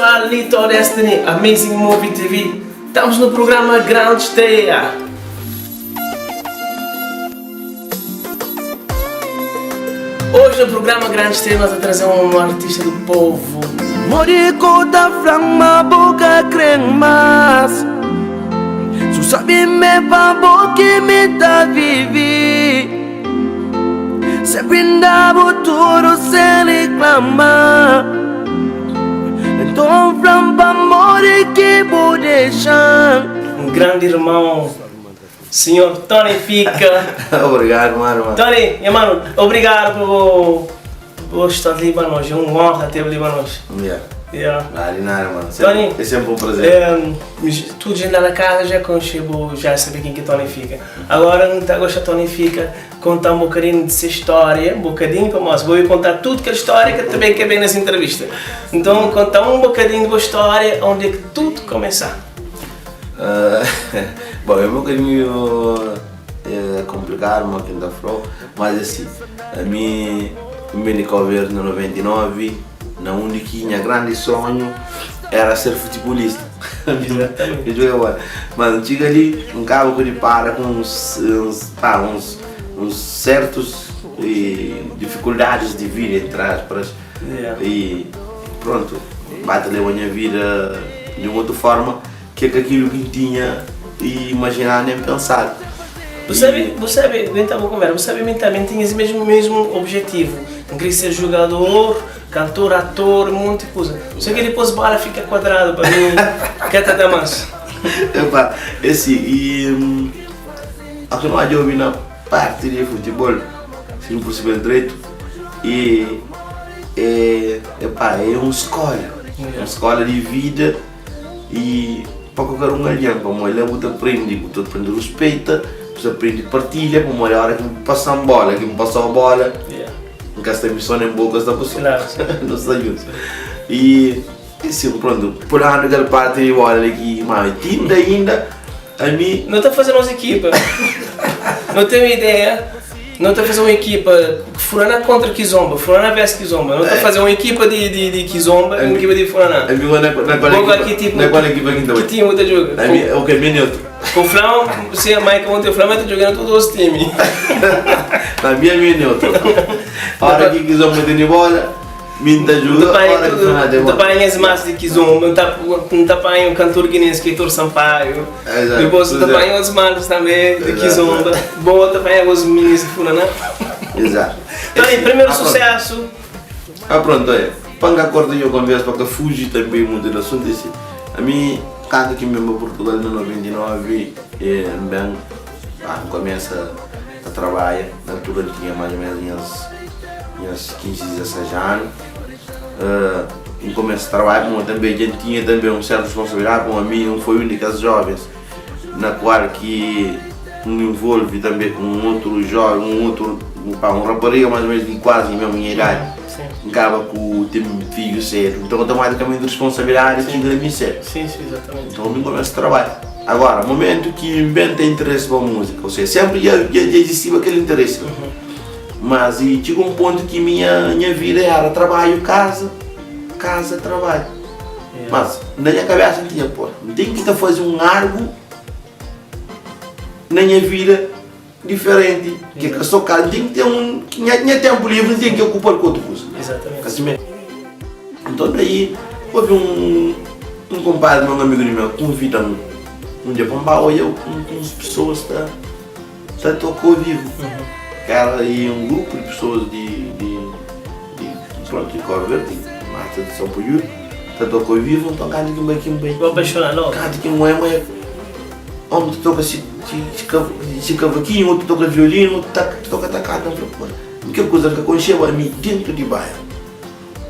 pessoal, Lito Destiny, Amazing Movie TV. Estamos no programa Grande Esteia. Hoje no programa Grande Esteia nós vamos trazer um artista do povo. Morico da flama, boca cremas. Su sabe me babo que me da vivi. Se brinda futuro se reclama. Então flamba more que vou deixar. Um grande irmão, senhor Tony Fica. Obrigado, mano. Tony, mano, obrigado por estar de Líbano hoje. É uma honra ter o Líbano hoje. Yeah. Nada, mano. Tony, é sempre um prazer. Tu já na casa já conheceu, já sabe quem que Tony Fica. Agora não está gostando de Tony Fica, contar um bocadinho dessa história, um bocadinho para nós. Vou contar tudo aquela história que também quer bem nessa entrevista. Então, contar um bocadinho da história, onde é que tudo começar. Bom, é um bocadinho complicado, uma quinta flor, mas assim, a mim me ver no 99, na onde tinha grande sonho era ser futebolista. Mas chega ali, um cabo que ele para com uns certos dificuldades de vida, entre aspas, e pronto, bate-lhe a minha vida de uma outra forma que aquilo que tinha e imaginar nem pensar. Você então conversa, você também tinha esse mesmo objetivo, não queria ser jogador, cantor, ator, um monte de coisa. Só que depois a bola fica quadrada para mim, que até mais. Aqui não há de ouvir na parte de futebol, se não possível direito, e é uma escola de vida e para qualquer um aliado, para uma olhar, você aprende respeito, você aprende partilha, para uma hora que me passa a bola, nunca está emissão em bocas da pessoa, claro. Não sei isso. E assim, pronto, por ano aquela parte de bola aqui, mas ainda, a mim... Não está fazendo uma equipa, não tenho ideia, não está fazendo uma equipa Furana contra Kizomba, Furana vs Kizomba, não está fazendo uma equipa de Kizomba e uma equipa de Furana. A minha qual equipa que tinha muita jogo. O que é bem neutro. Com o Flão, você é mais que ontem, o Flão está jogando todos os times. Na minha é neutro. A hora que Kizomba tem bola, minta ajuda, a hora que Furana tem bola. Não está as massas de Kizomba, não está para um cantor guinense, Heitor Sampaio. Depois está para os malos também de Kizomba. Bom, está para os meninos de Furana. Exato. Então aí, primeiro sucesso. Pronto, olha, para acordo eu converso para que fugi também muito do assunto desse. A mim, canto aqui mesmo em Portugal no 99 e bem, começa a trabalhar. Na altura eu tinha mais ou menos minhas 15, 16 anos. E começo a trabalhar, como também a gente tinha também uma certa responsabilidade, como a mim não foi única das jovens, na qual que me envolve também com um outro jovem, um rapariga mais ou menos de quase a mesma idade, acaba com o tempo de filho cedo, então automaticamente a responsabilidade tinha de mim ser. Sim, exatamente. Então eu começo a trabalhar. Agora, momento que eu tenho interesse para a música, ou seja, sempre já existia aquele interesse, mas chegou um ponto que minha vida era trabalho, casa, trabalho. Mas na minha cabeça não tinha, tem que fazer algo na minha vida diferente, que eu sou cara, tem que ter tinha tempo livre, não tem que ocupar com outra coisa. Exatamente. Então daí houve um compadre, um amigo meu, convida-me um dia para um baú e eu com as pessoas está tocou vivo. Cara, aí um grupo de pessoas de Cor Verde, Mata de São Paulo, está tocou vivo, então cada que bem. Vou apaixonar logo. Cada que não é, homem toca esse cavaquinho, outro toca violino, outro toca tacada. Que coisa que aconteceu a mim dentro de bairro.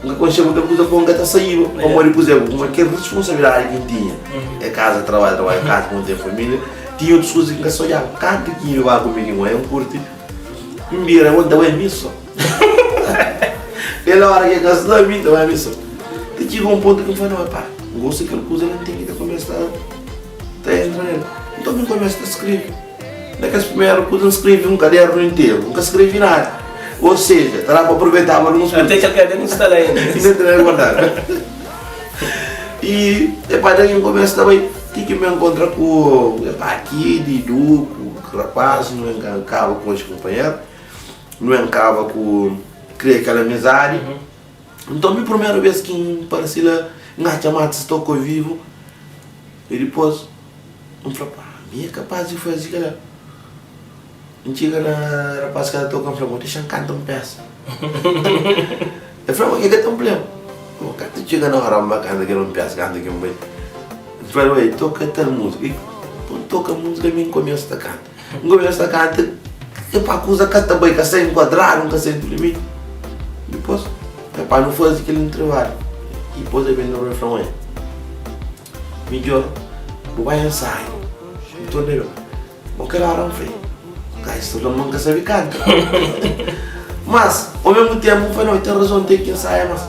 Que aconteceu que coisa com que está saindo. Como ele puser, como que responsabilidade que tinha. É casa, trabalho, casa, com ter família. Tinha outras coisas que eu olhava. Cada que eu vai comigo, é um curto. Me vira, eu não é missa. Pela hora que eu gastou a mim, não é missa. E chegou um ponto que eu falei, não, pá, gosto daquela coisa, não tem que começar a entrar nela. Então eu começo a escrever. Naquelas primeiras coisas eu escrevi um caderno inteiro, nunca escrevi nada. Ou seja, estava para aproveitar alguns coisas. Até que a caderno não está lá ainda. Ainda tem que guardar. E depois daí começa também, tem que me encontrar com aqui, de Duco, rapaz, não acaba com os companheiros, não acaba com criar aquela amizade. Então, a primeira vez que parecia lá, na chamada se tocou vivo, e depois, eu falei, pá, é capaz de fazer aquela. A gente chega na rapaz que ela toca, eu falei, deixa eu cantar uma peça. Eu falei, mas o que é tão problema? Quando chega na hora, eu canto aquela peça, canta aqui um bem. Eu falei, toca tal música. E toca música, eu começo a cantar. Eu começo a cantar, e para a coisa canta bem, que sai enquadrado, nunca sai do limite. Depois, é para não fazer aquele trabalho. E depois eu venho no refrão aí. Melhor, vou vai ensaiar. Então, eu vou querer hora um feio. Isso todo mundo sabe cantar. Mas, ao mesmo tempo, eu falei, não, tem razão, tem que ensaiar, mas.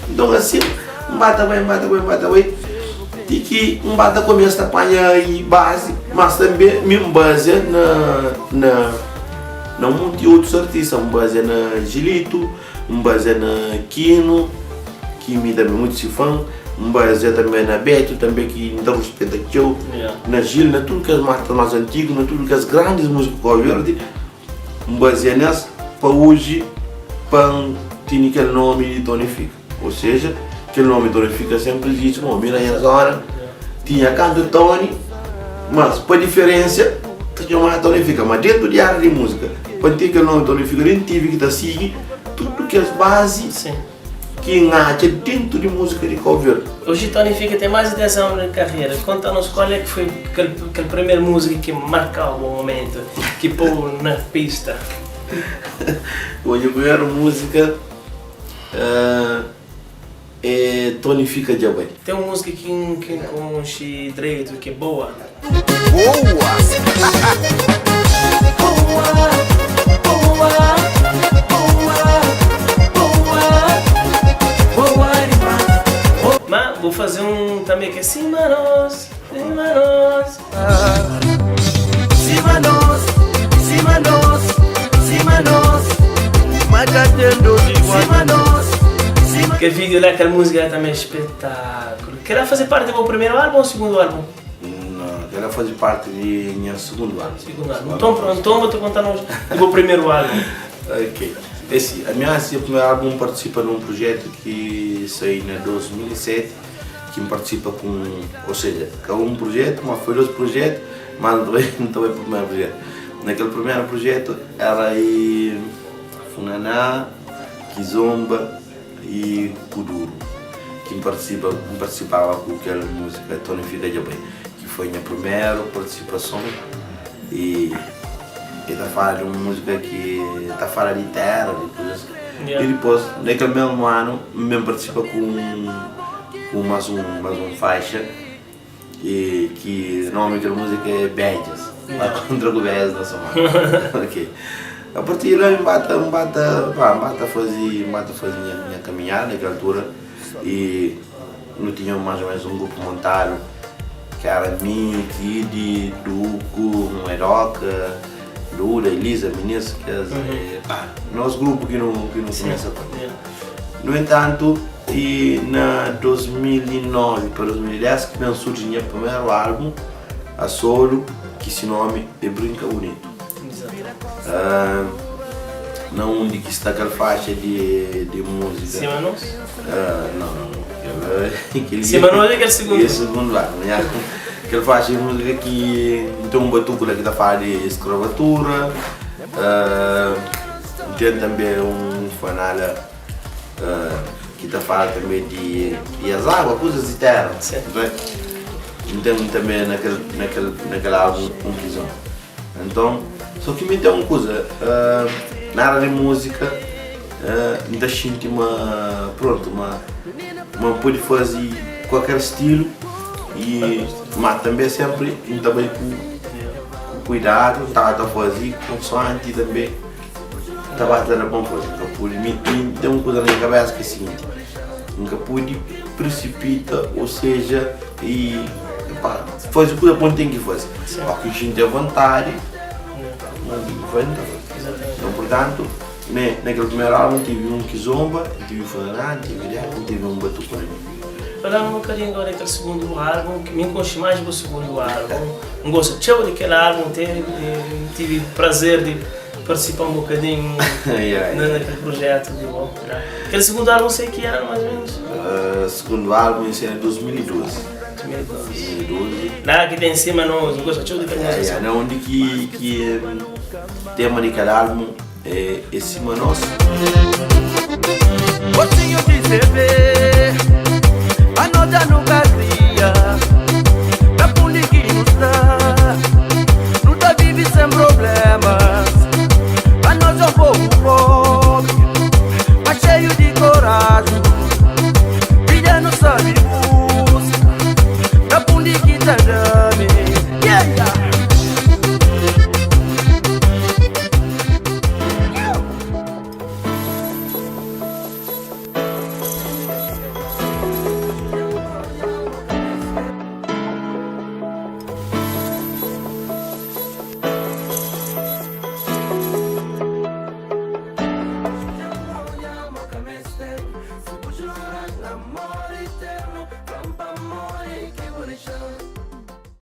Então, assim, bata bem. Tem que bata começa a apanhar aí base, mas também me baseia na muitos outros artistas, me baseia na Gilito, me baseia na Kino, que me dá muito se fã, me baseia também na Beto, também que me dá respeito a eu, na Gil, na tudo que as marcas mais antigas, na tudo que as grandes músicas com a verde, me baseia nessa, para hoje, para ter aquele nome de Tonifica. Ou seja, aquele nome Tonifica sempre existe, como mira aí agora, tinha canto Tony, mas para diferença, chamava Tonifica, mas dentro de área de música, para ter aquele nome Tonifica, dentro tive que seguir tudo que as bases que engaja dentro de música de cover. Hoje Tonifica tem mais de 10 anos de carreira. Conta-nos qual é que foi aquela primeira música que marcou o momento, que pôs na pista. Hoje a primeira música é Tonifica de Abai. Tem uma música que com o direito que é boa. Mas vou fazer um também que é Cima Nós. Aquele vídeo lá, aquela música lá também é espetáculo. Quer fazer parte do meu primeiro álbum ou segundo álbum? Não, ela faz parte de meu segundo álbum. Segundo álbum. Então pronto, então vou te contar do meu primeiro álbum. Ok. Esse primeiro álbum participa num projeto que saiu em 2007, que participa com, ou seja, acabou um projeto, mas foi outro projeto, mas não foi o primeiro projeto. Naquele primeiro projeto era aí Funaná, Kizomba e Kuduro, que participava com aquela música Tonifica de Abai, que foi a minha primeira participação e está falando de uma música que está falando de terra, de coisas. E depois, naquele mesmo ano, mesmo participa com mais uma faixa que o nome daquela música é Beijas, lá contra o Beijas da Somália. Ok. A partir de lá, eu fazer minha caminhada naquela altura e não tinha mais ou menos um grupo montado, que era mim, Kid, Duco, Eroca, Lula, Elisa, Meninas, nosso grupo que não começa a No entanto, e na 2009 para 2010 que surge meu primeiro álbum, a solo, que se nome é Brinca Bonito. Não onde que está aquela faixa de música. Cima Nós? Não. Cima Nós é aquele segundo. É o segundo álbum. Aquela faixa de música que tem um batuque que está falando de escravatura. Tem também um fanala que está falando também de as águas, coisas de terra. Tem também naquele álbum conclusão. Então, só que me tem uma coisa, na área de música, ainda sinto uma pode fazer qualquer estilo, mas também sempre também com cuidado, está a fazer consoante também, está batendo a bom coisa. Nunca pude, tem uma coisa na minha cabeça que é o seguinte, nunca pude precipita, ou seja, faz o que a ponta tem que fazer. Só que a gente tem vontade, então, portanto, naquele primeiro álbum tive um Kizomba, tive um Funaná, tive um Batuque. falando um bocadinho agora daquele segundo álbum, que me gosto mais do segundo álbum. Não gosto de daquele álbum, tive prazer de participar um bocadinho naquele projeto. Aquele segundo álbum sei que era mais ou menos. Segundo álbum esse é 2012. 2012. Lá que tem em cima nós, não gosto de daquele música. É onde que tema daquele álbum é cima nosso. Gostinho de CV, a nota no vazia.